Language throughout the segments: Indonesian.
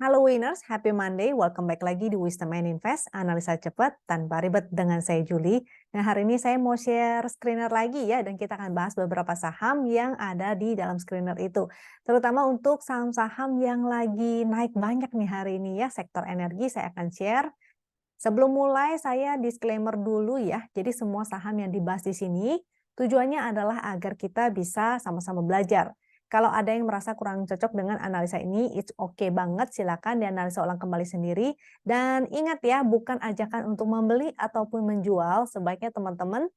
Halo Winners, Happy Monday. Welcome back lagi di Wisdom and Invest, analisa cepat tanpa ribet dengan saya Julie. Nah, hari ini saya mau share screener lagi ya, dan kita akan bahas beberapa saham yang ada di dalam screener itu. Terutama untuk saham-saham yang lagi naik banyak nih hari ini ya, sektor energi saya akan share. Sebelum mulai, saya disclaimer dulu ya. Jadi semua saham yang dibahas di sini, tujuannya adalah agar kita bisa sama-sama belajar. Kalau ada yang merasa kurang cocok dengan analisa ini, it's okay banget, silakan dianalisa ulang kembali sendiri. Dan ingat ya, bukan ajakan untuk membeli ataupun menjual, sebaiknya teman-teman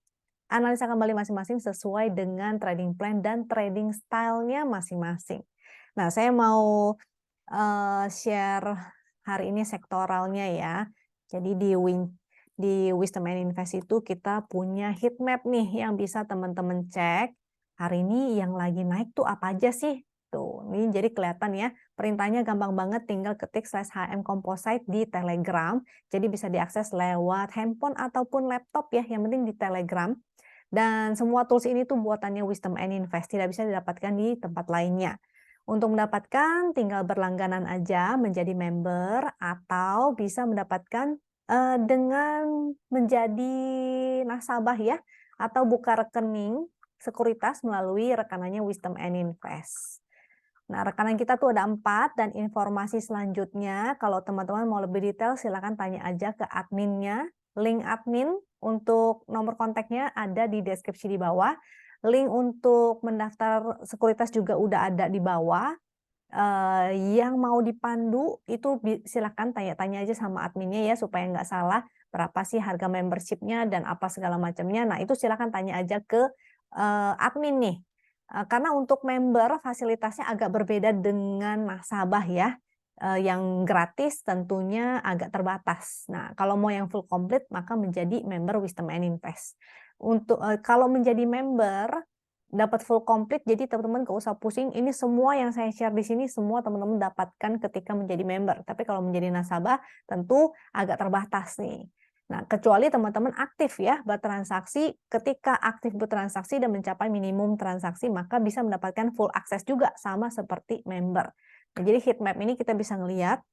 analisa kembali masing-masing sesuai dengan trading plan dan trading style-nya masing-masing. Nah, saya mau share hari ini sektoralnya ya. Jadi di Wisdom and Invest itu kita punya heat map nih yang bisa teman-teman cek. Hari ini yang lagi naik tuh apa aja sih? Tuh, ini jadi kelihatan ya. Perintahnya gampang banget, tinggal ketik /HM Composite di Telegram. Jadi bisa diakses lewat handphone ataupun laptop ya, yang penting di Telegram. Dan semua tools ini tuh buatannya Wisdom and Invest, tidak bisa didapatkan di tempat lainnya. Untuk mendapatkan tinggal berlangganan aja menjadi member atau bisa mendapatkan dengan menjadi nasabah ya, atau buka rekening sekuritas melalui rekanannya Wisdom and Invest. Nah, rekanan kita tuh ada 4 dan informasi selanjutnya kalau teman-teman mau lebih detail silakan tanya aja ke adminnya. Link admin untuk nomor kontaknya ada di deskripsi di bawah. Link untuk mendaftar sekuritas juga udah ada di bawah. Yang mau dipandu itu silakan tanya-tanya aja sama adminnya ya supaya nggak salah berapa sih harga membershipnya dan apa segala macamnya. Nah, itu silakan tanya aja ke admin nih. Karena untuk member fasilitasnya agak berbeda dengan nasabah ya. Yang gratis tentunya agak terbatas. Nah, kalau mau yang full komplit maka menjadi member Wisdom and Invest. Untuk kalau menjadi member dapat full komplit, jadi teman-teman gak usah pusing. Ini semua yang saya share di sini semua teman-teman dapatkan ketika menjadi member. Tapi kalau menjadi nasabah tentu agak terbatas nih. Nah, kecuali teman-teman aktif ya bertransaksi, ketika aktif bertransaksi dan mencapai minimum transaksi, maka bisa mendapatkan full akses juga sama seperti member. Nah, jadi heat map ini kita bisa ngelihat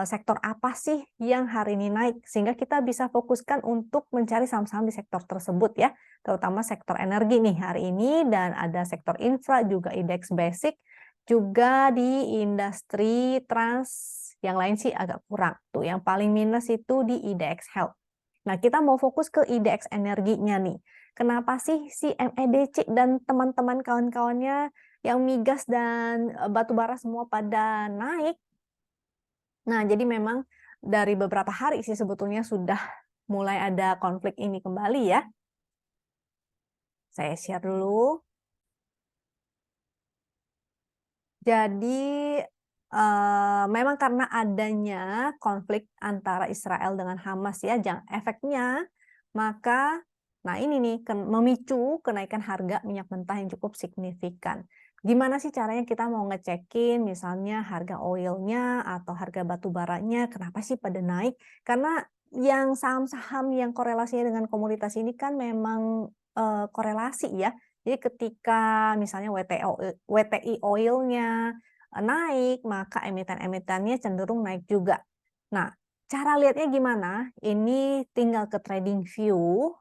sektor apa sih yang hari ini naik, sehingga kita bisa fokuskan untuk mencari saham-saham di sektor tersebut ya, terutama sektor energi nih hari ini, dan ada sektor infra, juga indeks basic, juga di industri trans, yang lain sih agak kurang. Tuh, yang paling minus itu di IDX Health. Nah, kita mau fokus ke IDX energinya nih. Kenapa sih si MEDC dan teman-teman kawan-kawannya yang migas dan batubara semua pada naik? Nah, jadi memang dari beberapa hari sih sebetulnya sudah mulai ada konflik ini kembali ya. Saya share dulu. Jadi memang karena adanya konflik antara Israel dengan Hamas ya, efeknya maka nah ini nih memicu kenaikan harga minyak mentah yang cukup signifikan. Gimana sih caranya kita mau ngecekin misalnya harga oilnya atau harga batu baranya, kenapa sih pada naik? Karena yang saham-saham yang korelasinya dengan komoditas ini kan memang korelasi ya. Jadi ketika misalnya WTI oil-nya naik, maka emiten-emitennya cenderung naik juga. Nah, cara lihatnya gimana? Ini tinggal ke trading view.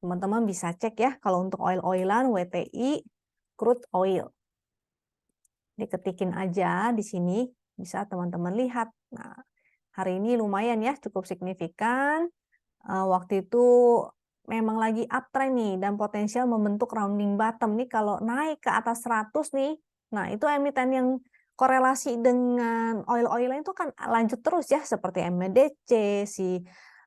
Teman-teman bisa cek ya kalau untuk oil-oilan WTI crude oil. Diketikin aja di sini bisa teman-teman lihat. Nah, hari ini lumayan ya cukup signifikan. Waktu itu memang lagi uptrend nih dan potensial membentuk rounding bottom nih kalau naik ke atas 100 nih. Nah, itu emiten yang korelasi dengan oil-oil itu kan lanjut terus ya seperti MEDC, si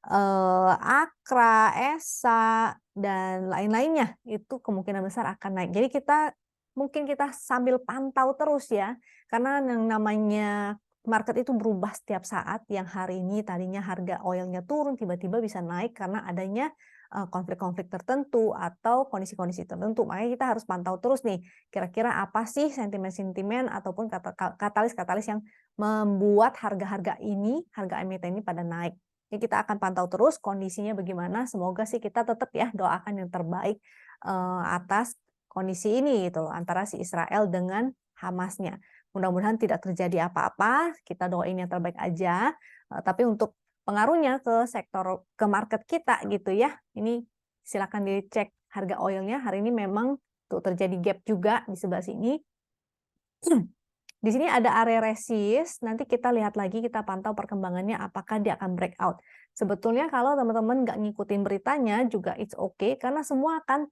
Akra, ESA dan lain-lainnya itu kemungkinan besar akan naik. Jadi mungkin kita sambil pantau terus ya. Karena yang namanya market itu berubah setiap saat, yang hari ini tadinya harga oilnya turun, tiba-tiba bisa naik karena adanya konflik-konflik tertentu atau kondisi-kondisi tertentu. Makanya kita harus pantau terus nih, kira-kira apa sih sentimen-sentimen ataupun katalis-katalis yang membuat harga-harga ini, harga emiten ini pada naik. Jadi kita akan pantau terus kondisinya bagaimana, semoga sih kita tetap ya doakan yang terbaik atas kondisi ini gitu loh, antara si Israel dengan Hamasnya. Mudah-mudahan tidak terjadi apa-apa, kita doain yang terbaik aja. Tapi untuk pengaruhnya ke sektor, ke market kita gitu ya, ini silakan dicek harga oilnya. Hari ini memang tuh terjadi gap juga di sebelah sini. Di sini ada area resist, nanti kita lihat lagi, kita pantau perkembangannya apakah dia akan breakout. Sebetulnya kalau teman-teman nggak ngikutin beritanya juga it's okay, karena semua akan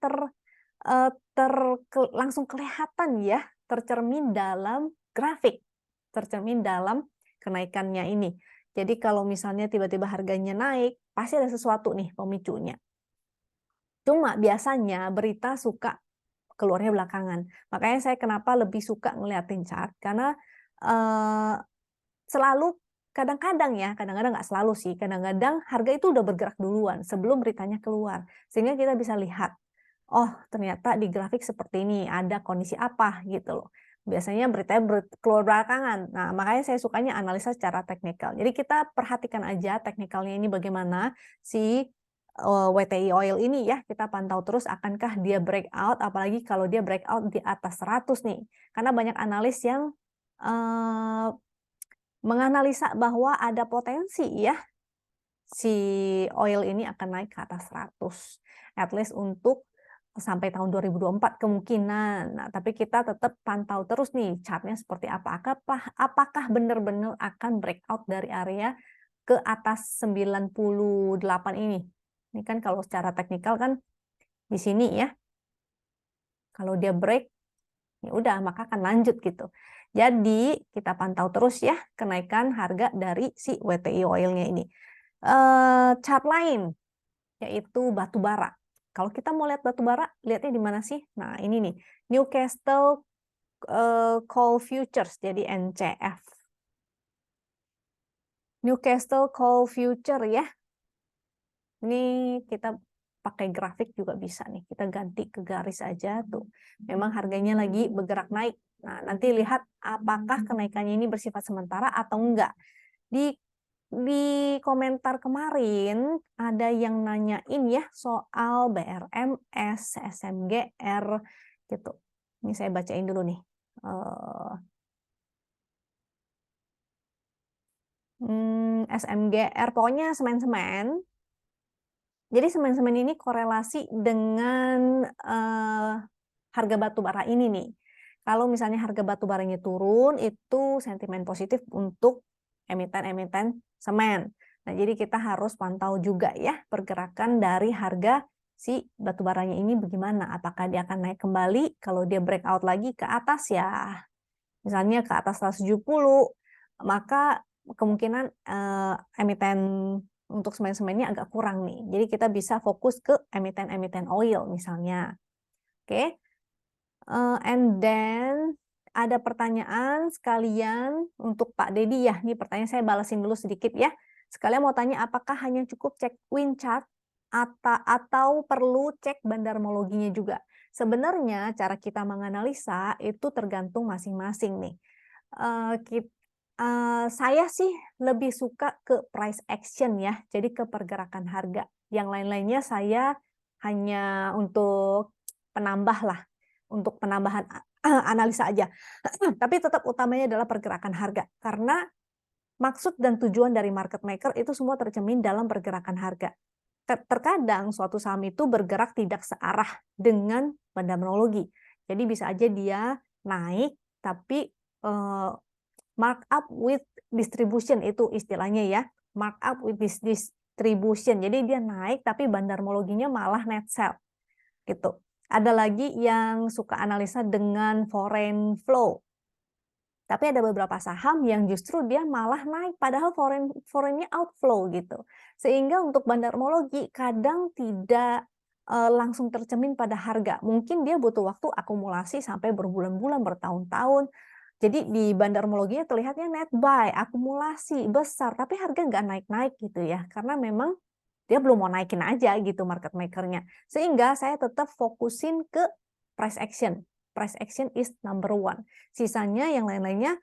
langsung kelihatan ya, tercermin dalam grafik, tercermin dalam kenaikannya ini. Jadi kalau misalnya tiba-tiba harganya naik, pasti ada sesuatu nih pemicunya. Cuma biasanya berita suka keluarnya belakangan. Makanya saya kenapa lebih suka ngeliatin chart, karena selalu kadang-kadang ya, kadang-kadang nggak selalu sih, kadang-kadang harga itu udah bergerak duluan sebelum beritanya keluar. Sehingga kita bisa lihat, oh ternyata di grafik seperti ini, ada kondisi apa gitu loh. Biasanya beritanya keluar belakangan. Nah, makanya saya sukanya analisa secara teknikal. Jadi kita perhatikan aja teknikalnya ini bagaimana si WTI oil ini ya, kita pantau terus akankah dia breakout, apalagi kalau dia breakout di atas 100 nih. Karena banyak analis yang menganalisa bahwa ada potensi ya si oil ini akan naik ke atas 100, at least untuk sampai tahun 2024 kemungkinan. Nah, tapi kita tetap pantau terus nih chartnya seperti apa. Apakah benar-benar akan breakout dari area ke atas 98 ini. Ini kan kalau secara teknikal kan di sini ya. Kalau dia break, ya udah maka akan lanjut gitu. Jadi kita pantau terus ya kenaikan harga dari si WTI oilnya ini. Chart lain yaitu batu bara. Kalau kita mau lihat batu bara, lihatnya di mana sih? Nah ini nih, Newcastle Coal Futures, jadi NCF. Newcastle Coal Future ya. Ini kita pakai grafik juga bisa nih. Kita ganti ke garis aja tuh. Memang harganya lagi bergerak naik. Nah, nanti lihat apakah kenaikannya ini bersifat sementara atau enggak. Di komentar kemarin ada yang nanyain ya soal BRMS, SMGR gitu. Ini saya bacain dulu nih. SMGR, pokoknya semen-semen. Jadi semen-semen ini korelasi dengan harga batu bara ini nih. Kalau misalnya harga batu baranya turun, itu sentimen positif untuk emiten-emiten semen. Nah, jadi kita harus pantau juga ya pergerakan dari harga si batu baranya ini bagaimana. Apakah dia akan naik kembali? Kalau dia breakout lagi ke atas ya, misalnya ke atas 170, maka kemungkinan emiten untuk semen-semennya agak kurang nih. Jadi kita bisa fokus ke emiten-emiten oil misalnya. Oke. And then ada pertanyaan sekalian untuk Pak Dedi ya. Ini pertanyaan saya balasin dulu sedikit ya. Sekalian mau tanya apakah hanya cukup cek wind chart atau perlu cek bandarmologinya juga. Sebenarnya cara kita menganalisa itu tergantung masing-masing nih. Saya sih lebih suka ke price action ya, jadi ke pergerakan harga. Yang lain-lainnya saya hanya untuk penambah lah, untuk penambahan analisa aja. Tapi tetap utamanya adalah pergerakan harga, karena maksud dan tujuan dari market maker itu semua tercermin dalam pergerakan harga. Terkadang suatu saham itu bergerak tidak searah dengan bandarmologi. Jadi bisa aja dia naik, tapi markup with distribution itu istilahnya ya, markup with distribution. Jadi dia naik tapi bandarmologinya malah net sell gitu. Ada lagi yang suka analisa dengan foreign flow. Tapi ada beberapa saham yang justru dia malah naik padahal foreignnya outflow gitu. Sehingga untuk bandarmologi kadang tidak langsung tercermin pada harga. Mungkin dia butuh waktu akumulasi sampai berbulan-bulan, bertahun-tahun. Jadi di bandarmologinya terlihatnya net buy, akumulasi besar, tapi harga nggak naik-naik gitu ya, karena memang dia belum mau naikin aja gitu market makernya. Sehingga saya tetap fokusin ke price action. Price action is number one. Sisanya yang lain-lainnya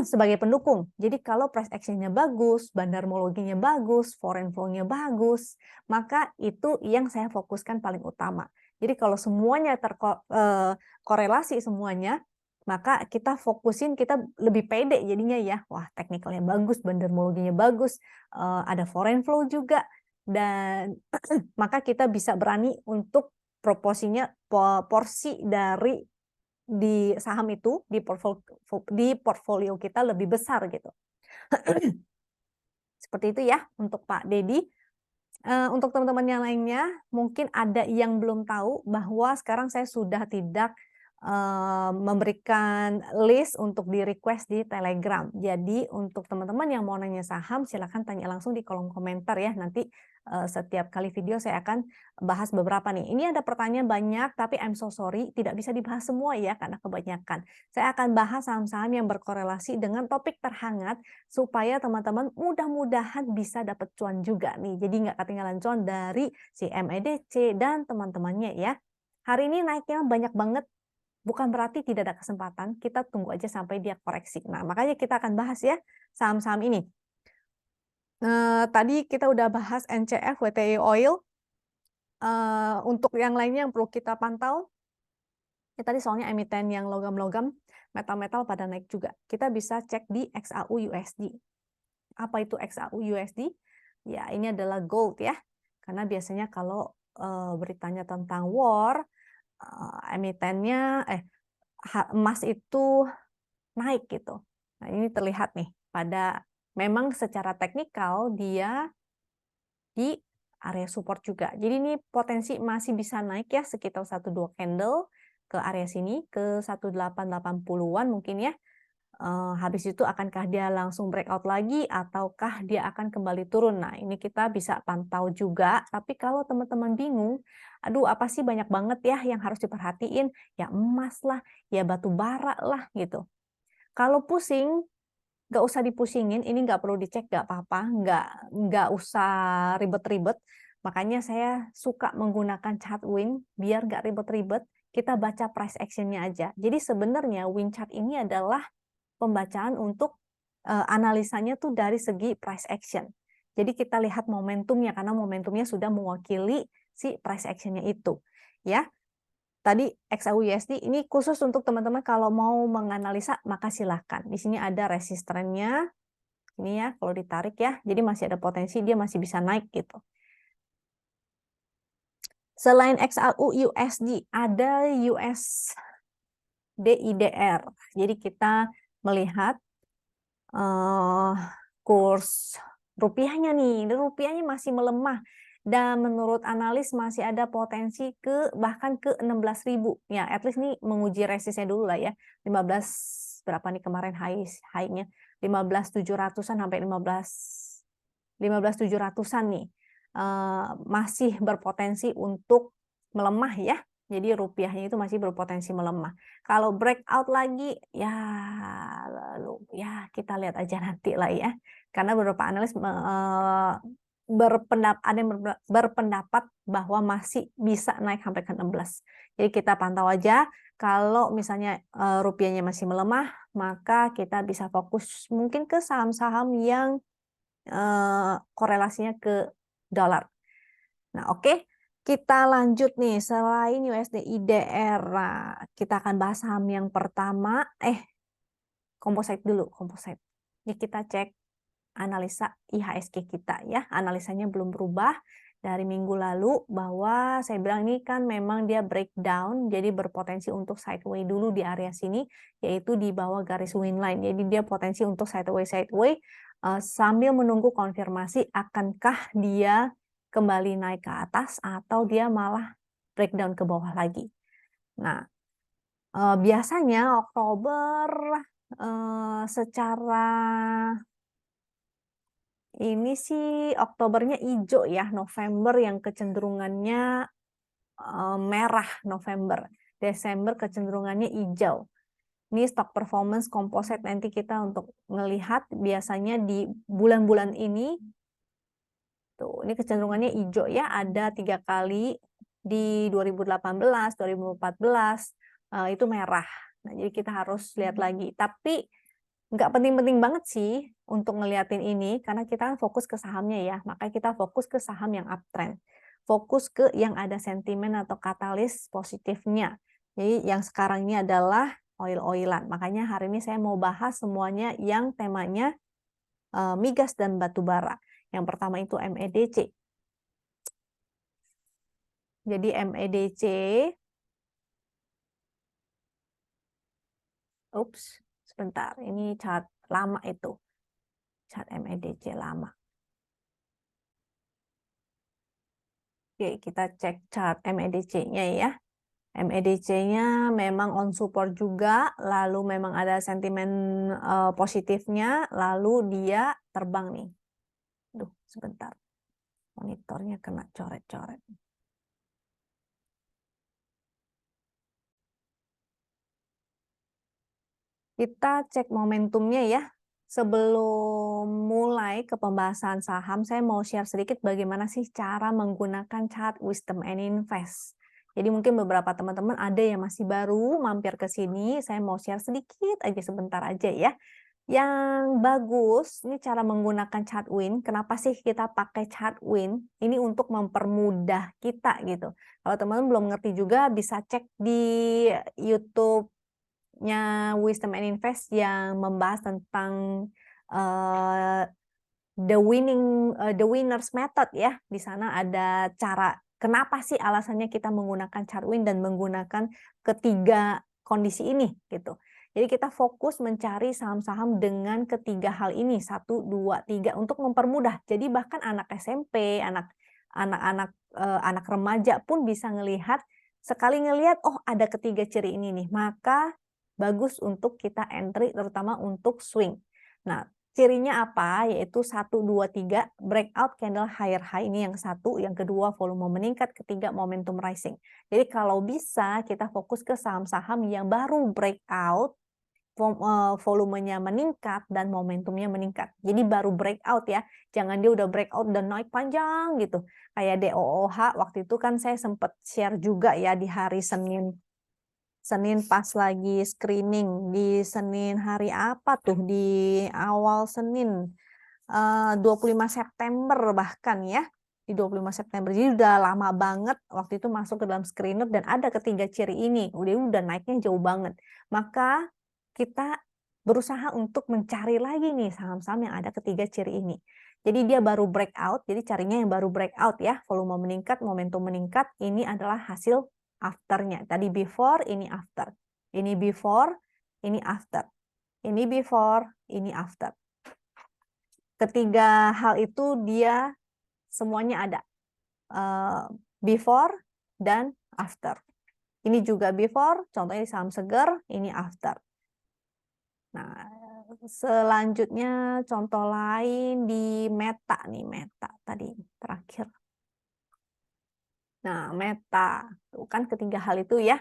sebagai pendukung. Jadi kalau price actionnya bagus, bandarmologinya bagus, foreign flow-nya bagus, maka itu yang saya fokuskan paling utama. Jadi kalau semuanya terkorelasi semuanya, maka kita fokusin, kita lebih pede jadinya ya, wah teknikalnya bagus, bandermologinya bagus, ada foreign flow juga, dan maka kita bisa berani untuk proporsinya, porsi dari di saham itu, di portfolio kita lebih besar gitu. Seperti itu ya untuk Pak Dedi. Untuk teman-teman yang lainnya, mungkin ada yang belum tahu bahwa sekarang saya sudah tidak memberikan list untuk di-request di Telegram. Jadi untuk teman-teman yang mau nanya saham, silakan tanya langsung di kolom komentar ya. Nanti setiap kali video saya akan bahas beberapa nih. Ini ada pertanyaan banyak, tapi I'm so sorry, tidak bisa dibahas semua ya, karena kebanyakan. Saya akan bahas saham-saham yang berkorelasi dengan topik terhangat, supaya teman-teman mudah-mudahan bisa dapat cuan juga nih. Jadi nggak ketinggalan cuan dari si MEDC dan teman-temannya ya. Hari ini naiknya banyak banget, bukan berarti tidak ada kesempatan, kita tunggu aja sampai dia koreksi. Nah, makanya kita akan bahas ya saham-saham ini. Tadi kita udah bahas NCF, WTI Oil. Untuk yang lainnya yang perlu kita pantau, ya tadi soalnya emiten yang logam-logam, metal-metal pada naik juga. Kita bisa cek di XAU USD. Apa itu XAU USD? Ya, ini adalah gold ya. Karena biasanya kalau beritanya tentang war, emitennya emas itu naik gitu. Nah, ini terlihat nih pada memang secara teknikal dia di area support juga. Jadi ini potensi masih bisa naik ya sekitar 1-2 candle ke area sini ke 1880-an mungkin ya. Habis itu akankah dia langsung breakout lagi ataukah dia akan kembali turun? Nah, ini kita bisa pantau juga. Tapi kalau teman-teman bingung, aduh apa sih banyak banget ya yang harus diperhatiin? Ya emas lah, ya batu bara lah gitu. Kalau pusing, nggak usah dipusingin, ini nggak perlu dicek, nggak apa-apa, nggak usah ribet-ribet. Makanya saya suka menggunakan chart win, biar nggak ribet-ribet, kita baca price action-nya aja. Jadi sebenarnya win chart ini adalah pembacaan untuk analisanya tuh dari segi price action. Jadi kita lihat momentumnya, karena momentumnya sudah mewakili si price action-nya itu. Ya, tadi XAU-USD ini khusus untuk teman-teman kalau mau menganalisa, maka silahkan. Di sini ada resistennya, ini ya, kalau ditarik ya, jadi masih ada potensi dia masih bisa naik gitu. Selain XAU-USD, ada USD-IDR. Jadi kita melihat kurs rupiahnya nih, rupiahnya masih melemah. Dan menurut analis masih ada potensi bahkan ke 16.000. Ya, at least nih menguji resistnya dulu lah ya. 15 berapa nih kemarin high-nya? 15.700-an sampai 15.700-an nih. Masih berpotensi untuk melemah ya. Jadi rupiahnya itu masih berpotensi melemah. Kalau breakout lagi, ya lalu ya kita lihat aja nanti lah ya. Karena beberapa analis ada yang berpendapat bahwa masih bisa naik sampai ke 16. Jadi kita pantau aja. Kalau misalnya rupiahnya masih melemah, maka kita bisa fokus mungkin ke saham-saham yang korelasinya ke dolar. Nah, oke. Kita lanjut nih, selain USD IDR, kita akan bahas saham yang pertama, composite dulu, composite. Ini kita cek analisa IHSG kita ya, analisanya belum berubah dari minggu lalu, bahwa saya bilang ini kan memang dia breakdown, jadi berpotensi untuk sideways dulu di area sini, yaitu di bawah garis win line. Jadi dia potensi untuk sideways sambil menunggu konfirmasi akankah dia kembali naik ke atas atau dia malah breakdown ke bawah lagi. Nah, biasanya Oktober secara ini sih Oktobernya hijau ya, November yang kecenderungannya merah November, Desember kecenderungannya hijau. Ini stock performance composite nanti kita untuk melihat biasanya di bulan-bulan ini. Tuh, ini kecenderungannya hijau ya, ada 3 kali di 2018, 2014, itu merah. Nah, jadi kita harus lihat lagi. Tapi nggak penting-penting banget sih untuk ngeliatin ini, karena kita kan fokus ke sahamnya ya, makanya kita fokus ke saham yang uptrend. Fokus ke yang ada sentimen atau katalis positifnya. Jadi yang sekarang ini adalah oil-oilan. Makanya hari ini saya mau bahas semuanya yang temanya migas dan batu bara. Yang pertama itu MEDC. Jadi MEDC, sebentar, ini chart lama itu. Chart MEDC lama. Oke, kita cek chart MEDC-nya ya. MEDC-nya memang on support juga, lalu memang ada sentimen positifnya, lalu dia terbang nih. Duh, sebentar. Monitornya kena coret-coret. Kita cek momentumnya ya. Sebelum mulai ke pembahasan saham, saya mau share sedikit bagaimana sih cara menggunakan chart Wisdom and Invest. Jadi mungkin beberapa teman-teman ada yang masih baru mampir ke sini, saya mau share sedikit aja, sebentar aja ya. Yang bagus, ini cara menggunakan chart Win. Kenapa sih kita pakai chart Win? Ini untuk mempermudah kita gitu. Kalau teman-teman belum ngerti juga, bisa cek di YouTube-nya Wisdom and Invest yang membahas tentang the winners method ya. Di sana ada cara kenapa sih alasannya kita menggunakan chart Win dan menggunakan ketiga kondisi ini gitu. Jadi kita fokus mencari saham-saham dengan ketiga hal ini, 1, 2, 3 untuk mempermudah. Jadi bahkan anak SMP, anak-anak anak remaja pun bisa ngelihat, sekali ngelihat oh ada ketiga ciri ini nih, maka bagus untuk kita entry terutama untuk swing. Nah, cirinya apa? Yaitu 1, 2, 3 breakout candle higher high, ini yang satu, yang kedua volume meningkat, ketiga momentum rising. Jadi kalau bisa kita fokus ke saham-saham yang baru breakout, volumenya meningkat dan momentumnya meningkat. Jadi baru breakout ya, jangan dia udah breakout dan naik panjang gitu. Kayak DOOH waktu itu kan saya sempat share juga ya di hari Senin pas lagi screening, di Senin hari apa tuh, di awal Senin 25 September bahkan ya, di 25 September. Jadi udah lama banget waktu itu masuk ke dalam screener dan ada ketiga ciri ini, udah naiknya jauh banget. Maka kita berusaha untuk mencari lagi nih saham-saham yang ada ketiga ciri ini. Jadi dia baru breakout, jadi carinya yang baru breakout ya, volume meningkat, momentum meningkat, ini adalah hasil afternya. Tadi before, ini after. Ini before, ini after. Ini before, ini after. Ketiga hal itu dia semuanya ada. Before dan after. Ini juga before, contohnya di saham seger, ini after. Nah, selanjutnya contoh lain di Meta nih, Meta tadi terakhir. Nah, Meta, tuh kan ketiga hal itu ya.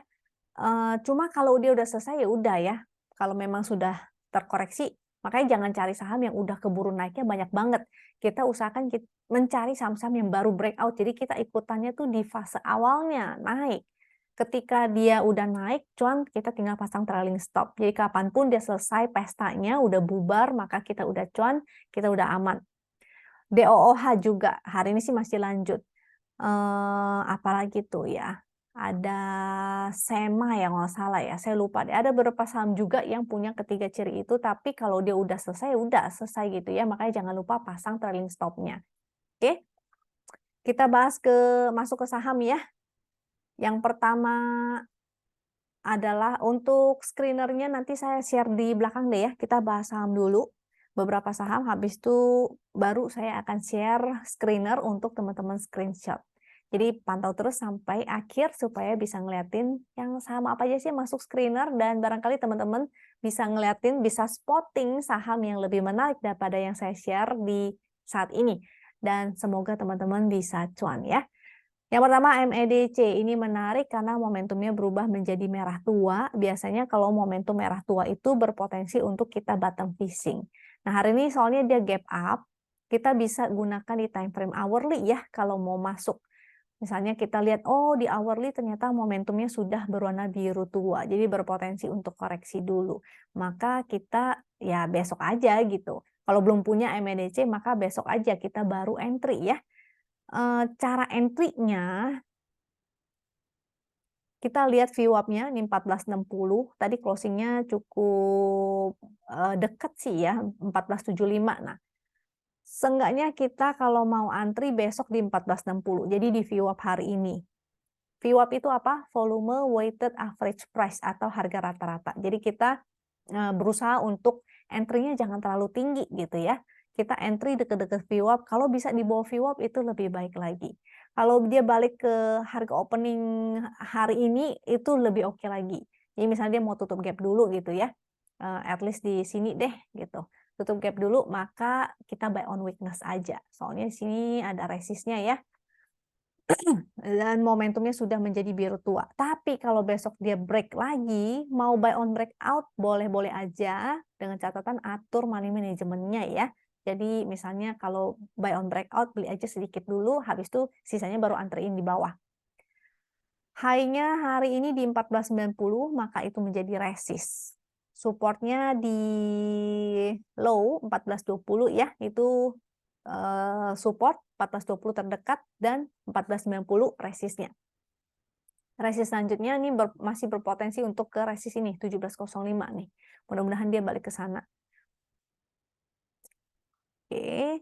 Cuma kalau dia udah selesai ya udah ya. Kalau memang sudah terkoreksi, makanya jangan cari saham yang udah keburu naiknya banyak banget. Kita usahakan mencari saham-saham yang baru breakout. Jadi kita ikutannya tuh di fase awalnya naik. Ketika dia udah naik, cuan kita tinggal pasang trailing stop. Jadi kapanpun dia selesai pestanya, udah bubar, maka kita udah cuan, kita udah aman. DOOH juga, hari ini sih masih lanjut. Apalagi tuh ya, ada SEMA ya nggak salah ya, saya lupa deh. Ada beberapa saham juga yang punya ketiga ciri itu, tapi kalau dia udah selesai gitu ya, makanya jangan lupa pasang trailing stop-nya. Oke, kita bahas masuk ke saham ya. Yang pertama adalah untuk screener-nya nanti saya share di belakang deh ya, kita bahas saham dulu. Beberapa saham, habis itu baru saya akan share screener untuk teman-teman screenshot. Jadi pantau terus sampai akhir supaya bisa ngeliatin yang saham apa aja sih masuk screener, dan barangkali teman-teman bisa ngeliatin, bisa spotting saham yang lebih menarik daripada yang saya share di saat ini. Dan semoga teman-teman bisa cuan ya. Yang pertama MEDC, ini menarik karena momentumnya berubah menjadi merah tua. Biasanya kalau momentum merah tua itu berpotensi untuk kita bottom fishing. Nah hari ini soalnya dia gap up, kita bisa gunakan di time frame hourly ya kalau mau masuk. Misalnya kita lihat, oh di hourly ternyata momentumnya sudah berwarna biru tua, jadi berpotensi untuk koreksi dulu. Maka kita ya besok aja gitu. Kalau belum punya MEDC maka besok aja kita baru entry ya. Cara entry-nya Kita lihat VWAP-nya ini 1460, tadi closing-nya cukup dekat sih ya, 1475. Nah, seenggaknya kita kalau mau antri besok di 1460, jadi di VWAP hari ini. VWAP itu apa? Volume Weighted Average Price atau harga rata-rata. Jadi kita berusaha untuk entry-nya jangan terlalu tinggi gitu ya. Kita entry deket-deket VWAP, kalau bisa di bawah VWAP itu lebih baik lagi. Kalau dia balik ke harga opening hari ini itu lebih oke lagi. Jadi misalnya dia mau tutup gap dulu gitu ya, at least di sini deh gitu. Tutup gap dulu, maka kita buy on weakness aja. Soalnya di sini ada resistnya ya. Dan momentumnya sudah menjadi biru tua. Tapi kalau besok dia break lagi, mau buy on breakout, boleh-boleh aja, dengan catatan atur money manajemennya ya. Jadi misalnya kalau buy on breakout, beli aja sedikit dulu, habis itu sisanya baru anterin di bawah. High-nya hari ini di 1490, maka itu menjadi resist. Supportnya di low 1420 ya, itu support 1420 terdekat dan 1490 resistnya. Resist selanjutnya ini masih berpotensi untuk ke resist ini 1705 nih. Mudah-mudahan dia balik ke sana. Oke.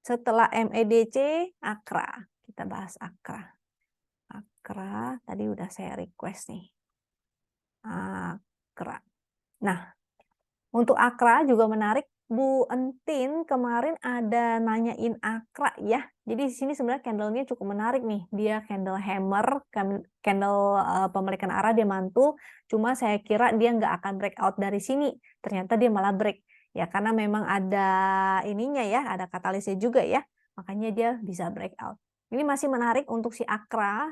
Setelah MEDC, AKRA. Kita bahas AKRA. AKRA tadi udah saya request nih. AKRA. Nah, untuk AKRA juga menarik. Bu Entin kemarin ada nanyain AKRA ya. Jadi di sini sebenarnya candle-nya cukup menarik nih. Dia candle hammer, candle pembalikan arah dia mantul. Cuma saya kira dia nggak akan breakout dari sini. Ternyata dia malah break. Ya karena memang ada ininya ya, ada katalisnya juga ya. Makanya dia bisa breakout. Ini masih menarik untuk si AKRA.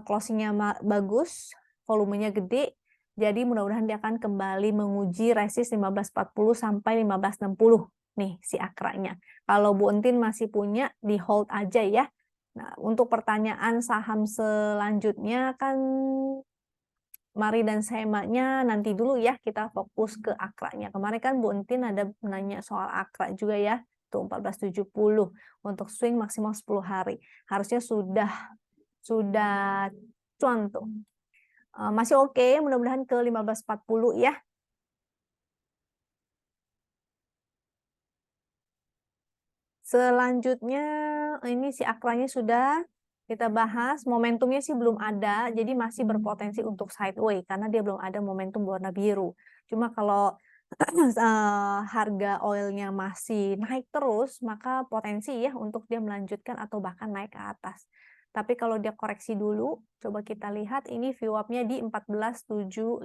Closing-nya bagus, volumenya gede. Jadi mudah-mudahan dia akan kembali menguji resist 1540 sampai 1560 nih si akranya. Kalau Bu Entin masih punya, di hold aja ya. Nah, untuk pertanyaan saham selanjutnya kan Mari dan Sema-nya nanti dulu ya, kita fokus ke akranya. Kemarin kan Bu Entin ada nanya soal akra juga ya, tuh 1470 untuk swing maksimal 10 hari. Harusnya sudah cuan tuh. Masih oke, mudah-mudahan ke 1540 ya. Selanjutnya ini si akranya sudah kita bahas, momentumnya sih belum ada, jadi masih berpotensi untuk sideway karena dia belum ada momentum warna biru. Cuma kalau harga oilnya masih naik terus, maka potensi ya untuk dia melanjutkan atau bahkan naik ke atas. Tapi kalau dia koreksi dulu, coba kita lihat ini VWAP-nya di 1475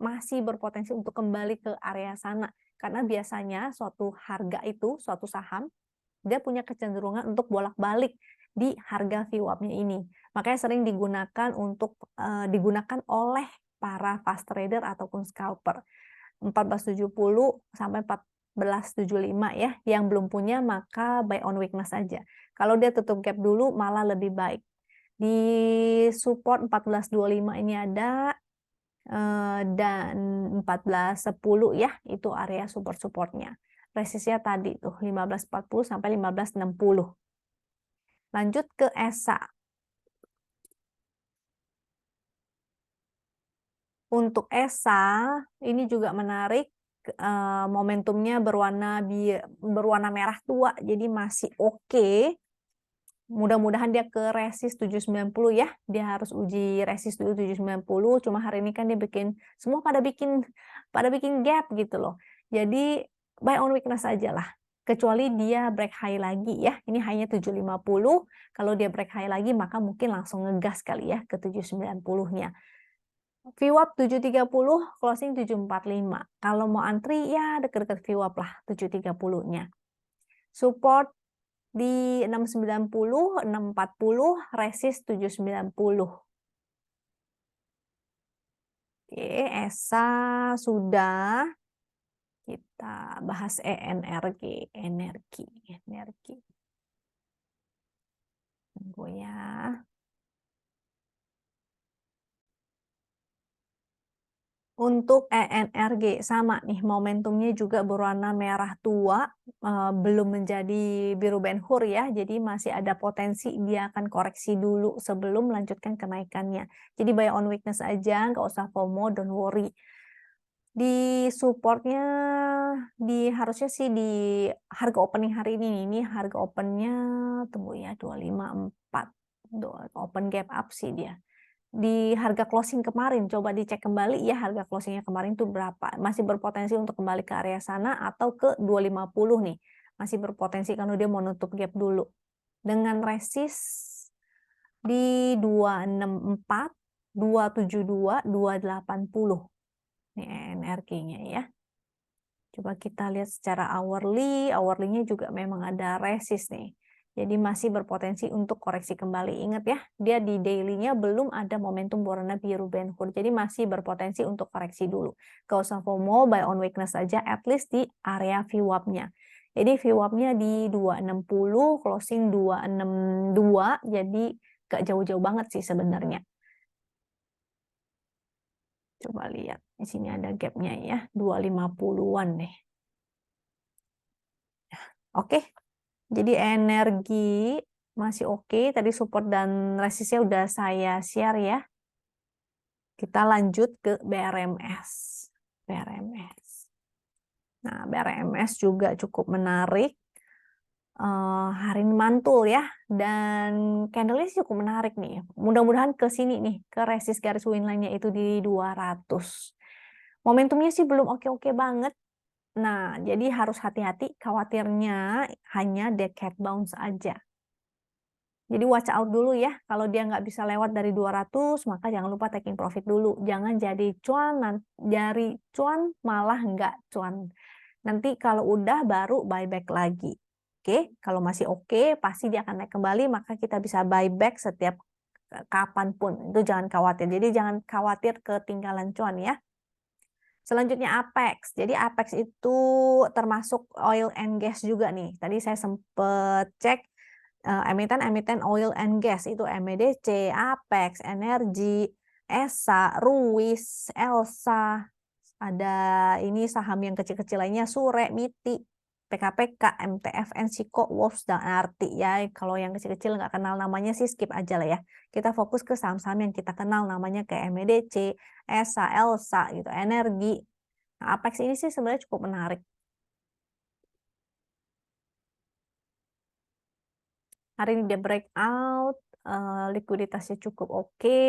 masih berpotensi untuk kembali ke area sana. Karena biasanya suatu harga itu, suatu saham, dia punya kecenderungan untuk bolak-balik di harga VWAP-nya ini. Makanya sering digunakan oleh para fast trader ataupun scalper. 1470 sampai 1475 ya. Yang belum punya maka buy on weakness aja. Kalau dia tutup gap dulu malah lebih baik. Di support 1425 ini ada dan 1410 ya, itu area support-supportnya. Resistnya tadi tuh 1540 sampai 1560. Lanjut ke ESA. Untuk ESA ini juga menarik, momentumnya berwarna merah tua, jadi masih oke. Mudah-mudahan dia ke resist 790 ya. Dia harus uji resist dulu 790. Cuma hari ini kan dia semua pada bikin gap gitu loh. Jadi buy on weakness aja lah. Kecuali dia break high lagi ya. Ini high-nya 750. Kalau dia break high lagi maka mungkin langsung ngegas kali ya ke 790-nya. VWAP 730, closing 745. Kalau mau antri ya deket-deket VWAP lah 730-nya. Support di 690, 640, resist 790. Oke, ESA sudah. Kita bahas energi. Tunggu ya. Untuk ENRG sama nih, momentumnya juga berwarna merah tua, belum menjadi biru Ben Hur ya, jadi masih ada potensi dia akan koreksi dulu sebelum melanjutkan kenaikannya. Jadi buy on weakness aja, nggak usah FOMO, don't worry. Di supportnya harusnya sih di harga opening hari ini harga opennya tunggu ya 254, open gap up sih dia. Di harga closing kemarin, coba dicek kembali ya harga closingnya kemarin tuh berapa. Masih berpotensi untuk kembali ke area sana atau ke 250 nih. Masih berpotensi karena dia mau nutup gap dulu. Dengan resist di 264, 272, 280. Ini ENRG-nya ya. Coba kita lihat secara hourly, hourly-nya juga memang ada resist nih. Jadi masih berpotensi untuk koreksi kembali. Ingat ya, dia di daily-nya belum ada momentum berwarna biru Ben Hur. Jadi masih berpotensi untuk koreksi dulu. Gak usah FOMO, buy on weakness aja, at least di area VWAP-nya. Jadi VWAP-nya di 260, closing 262, jadi gak jauh-jauh banget sih sebenarnya. Coba lihat, di sini ada gap-nya ya, 250-an nih. Oke, jadi energi masih oke. Tadi support dan resistnya udah saya share ya. Kita lanjut ke BRMS. BRMS. Nah, BRMS juga cukup menarik. Hari ini mantul ya. Dan candle-nya cukup menarik nih. Mudah-mudahan ke sini nih, ke resist garis winline-nya itu di 200. Momentumnya sih belum oke-oke banget. Nah, jadi harus hati-hati, khawatirnya hanya dead cat bounce aja. Jadi watch out dulu ya, kalau dia nggak bisa lewat dari 200, maka jangan lupa taking profit dulu. Jangan jadi cuan, dari cuan malah nggak cuan. Nanti kalau udah baru buyback lagi. Oke, kalau masih oke, pasti dia akan naik kembali, maka kita bisa buyback setiap kapanpun. Itu jangan khawatir. Jadi jangan khawatir ketinggalan cuan ya. Selanjutnya Apex. Jadi Apex itu termasuk oil and gas juga nih. Tadi saya sempat cek emiten-emiten oil and gas itu MEDC, Apex, Energi, ESA, Ruis, Elsa, ada ini saham yang kecil-kecil lainnya Sure, MITI, PKPK, MTF, Ensiko, Wolfs, dan Arti ya. Kalau yang kecil-kecil nggak kenal namanya sih skip aja lah ya. Kita fokus ke saham-saham yang kita kenal namanya kayak MEDC, ESA, Elsa gitu, Energi. Nah, Apex ini sih sebenarnya cukup menarik. Hari ini dia breakout, likuiditasnya cukup oke,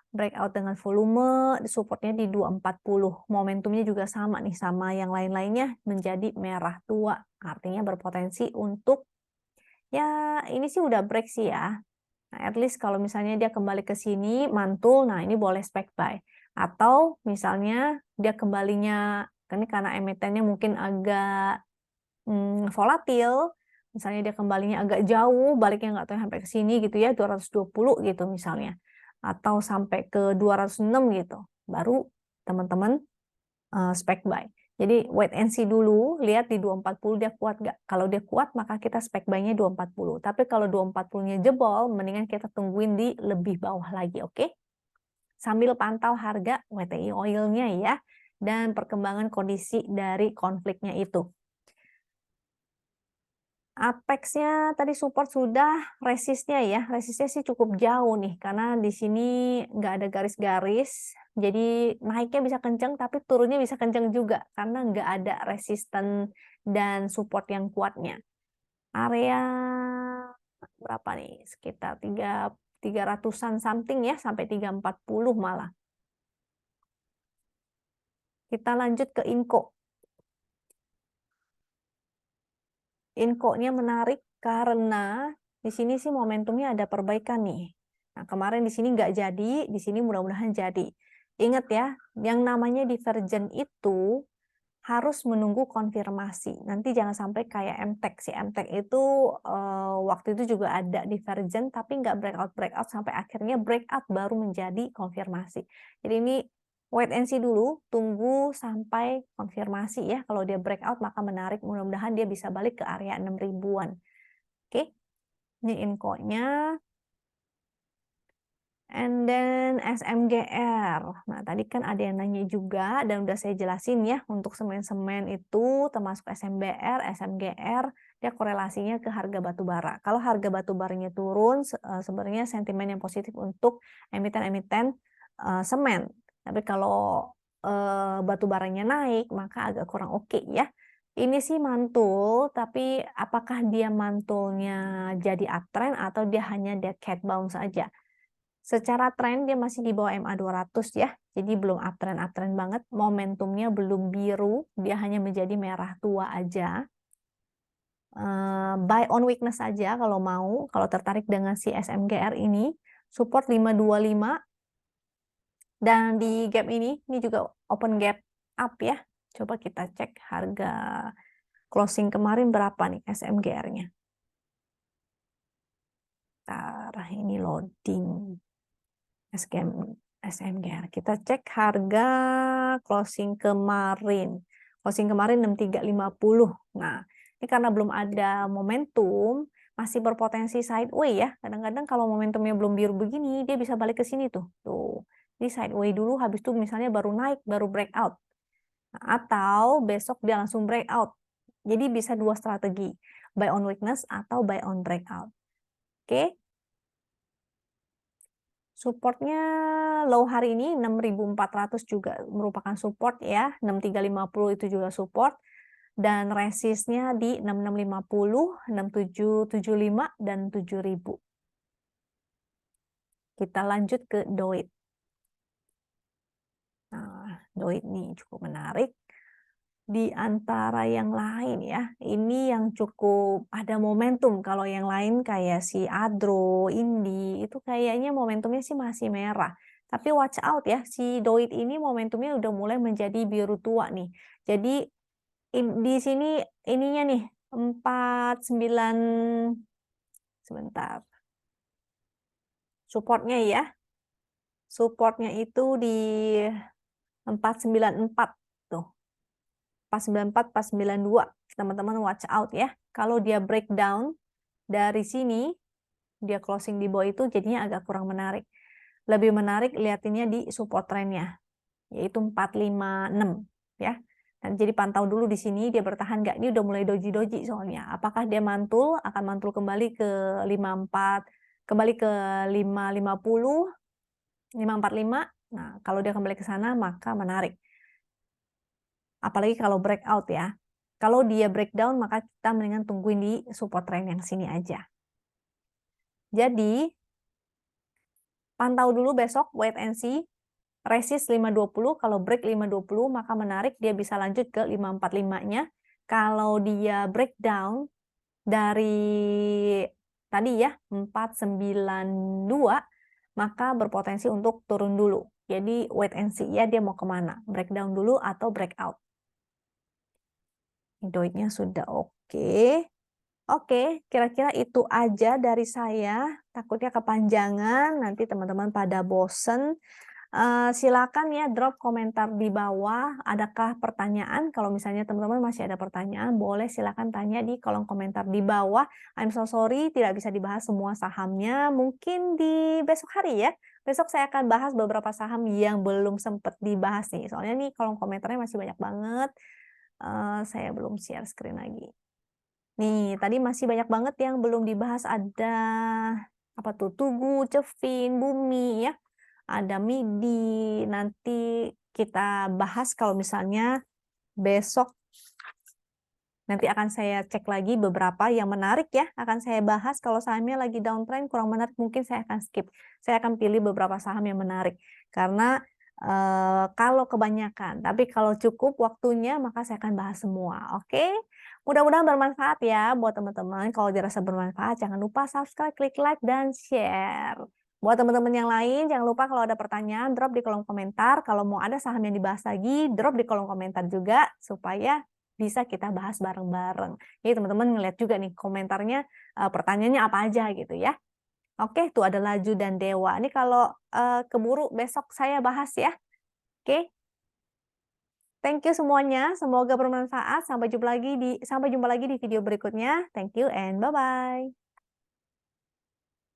breakout dengan volume, supportnya di 240. Momentumnya juga sama nih, sama yang lain-lainnya menjadi merah tua. Artinya berpotensi untuk, ya ini sih udah break sih ya. Nah, at least kalau misalnya dia kembali ke sini, mantul, nah ini boleh spec buy. Atau misalnya dia kembalinya, ini karena emitennya mungkin agak volatil, misalnya dia kembalinya agak jauh, baliknya nggak tahu sampai ke sini gitu ya, 220 gitu misalnya, atau sampai ke 206 gitu, baru teman-teman spec buy. Jadi wait and see dulu, lihat di 240 dia kuat nggak. Kalau dia kuat, maka kita spec buy-nya 240. Tapi kalau 240-nya jebol, mendingan kita tungguin di lebih bawah lagi, oke? Sambil pantau harga WTI oil-nya ya, dan perkembangan kondisi dari konfliknya itu. Apex-nya tadi support sudah, resistnya ya, resistnya sih cukup jauh nih, karena di sini nggak ada garis-garis, jadi naiknya bisa kenceng, tapi turunnya bisa kenceng juga, karena nggak ada resisten dan support yang kuatnya. Area berapa nih? Sekitar 300-an something ya, sampai 340 malah. Kita lanjut ke Inco. Inco-nya menarik karena di sini sih momentumnya ada perbaikan nih. Nah, kemarin di sini nggak jadi, di sini mudah-mudahan jadi. Ingat ya, yang namanya divergen itu harus menunggu konfirmasi. Nanti jangan sampai kayak MTEK. Si MTEK itu waktu itu juga ada divergen, tapi nggak breakout sampai akhirnya breakout baru menjadi konfirmasi. Jadi ini wait and see dulu, tunggu sampai konfirmasi ya. Kalau dia breakout maka menarik, mudah-mudahan dia bisa balik ke area 6 ribuan. Oke, ini infonya. And then SMGR. Nah, tadi kan ada yang nanya juga dan udah saya jelasin ya, untuk semen-semen itu termasuk SMBR, SMGR, dia korelasinya ke harga batu bara. Kalau harga batu baranya turun, sebenarnya sentimen yang positif untuk emiten-emiten semen. Tapi kalau batu baranya naik, maka agak kurang oke ya. Ini sih mantul, tapi apakah dia mantulnya jadi uptrend atau dia hanya dead cat bounce aja? Secara tren dia masih di bawah MA 200 ya. Jadi belum uptrend banget, momentumnya belum biru, dia hanya menjadi merah tua aja. Buy on weakness aja kalau mau, kalau tertarik dengan si SMGR ini, support 525 dan di gap ini juga open gap up ya. Coba kita cek harga closing kemarin berapa nih SMGR-nya. Ini loading. SMGR. Kita cek harga closing kemarin. Closing kemarin 6350. Nah, ini karena belum ada momentum, masih berpotensi sideway ya. Kadang-kadang kalau momentumnya belum biru begini, dia bisa balik ke sini tuh. Tuh. Ini sideway dulu, habis itu misalnya baru naik, baru breakout. Nah, atau besok dia langsung breakout. Jadi bisa dua strategi, buy on weakness atau buy on breakout. Oke. Supportnya low hari ini 6.400 juga merupakan support ya, 6.350 itu juga support, dan resistnya di 6.650, 6.775, dan 7.000. Kita lanjut ke DOIT. Nah, DOIT ini cukup menarik. Di antara yang lain ya, ini yang cukup ada momentum. Kalau yang lain kayak si Adro, Indi, itu kayaknya momentumnya sih masih merah. Tapi watch out ya, si Doit ini momentumnya udah mulai menjadi biru tua nih. Jadi di sini ininya nih 49, sebentar. Supportnya ya. Supportnya itu di 494 tuh. 494, 492. Teman-teman watch out ya. Kalau dia breakdown dari sini, dia closing di bawah itu jadinya agak kurang menarik. Lebih menarik lihatinnya di support trendnya, yaitu 456 ya. Dan jadi pantau dulu di sini dia bertahan nggak. Ini udah mulai doji-doji soalnya. Apakah dia mantul? Akan mantul kembali ke 54, kembali ke 550, 545. Nah, kalau dia kembali ke sana maka menarik. Apalagi kalau breakout ya. Kalau dia breakdown, maka kita mendingan tungguin di support trend yang sini aja. Jadi, pantau dulu besok, wait and see. Resist 520, kalau break 520, maka menarik, dia bisa lanjut ke 545-nya. Kalau dia breakdown dari tadi ya, 492, maka berpotensi untuk turun dulu. Jadi, wait and see ya, dia mau kemana. Breakdown dulu atau breakout. Doitnya sudah oke. Oke, kira-kira itu aja dari saya. Takutnya kepanjangan, nanti teman-teman pada bosen. Silakan ya drop komentar di bawah. Adakah pertanyaan? Kalau misalnya teman-teman masih ada pertanyaan, boleh silakan tanya di kolom komentar di bawah. I'm so sorry, tidak bisa dibahas semua sahamnya. Mungkin di besok hari ya. Besok saya akan bahas beberapa saham yang belum sempat dibahas nih. Soalnya nih kolom komentarnya masih banyak banget. Saya belum share screen lagi. Nih, tadi masih banyak banget yang belum dibahas. Ada apa tuh? Tugu, Cevin, Bumi ya. Ada MIDI. Nanti kita bahas kalau misalnya besok. Nanti akan saya cek lagi beberapa yang menarik ya. Akan saya bahas kalau sahamnya lagi downtrend kurang menarik, mungkin saya akan skip. Saya akan pilih beberapa saham yang menarik. Karena kalau kebanyakan, tapi kalau cukup waktunya maka saya akan bahas semua. Oke? Mudah-mudahan bermanfaat ya buat teman-teman. Kalau dirasa bermanfaat, jangan lupa subscribe, klik like, dan share. Buat teman-teman yang lain, jangan lupa kalau ada pertanyaan, drop di kolom komentar. Kalau mau ada saham yang dibahas lagi, drop di kolom komentar juga, supaya bisa kita bahas bareng-bareng. Jadi teman-teman ngeliat juga nih komentarnya, pertanyaannya apa aja gitu ya. Oke, tuh ada Laju dan Dewa. Ini kalau keburu besok saya bahas ya. Oke. Thank you semuanya. Semoga bermanfaat. Sampai jumpa lagi di video berikutnya. Thank you and bye-bye.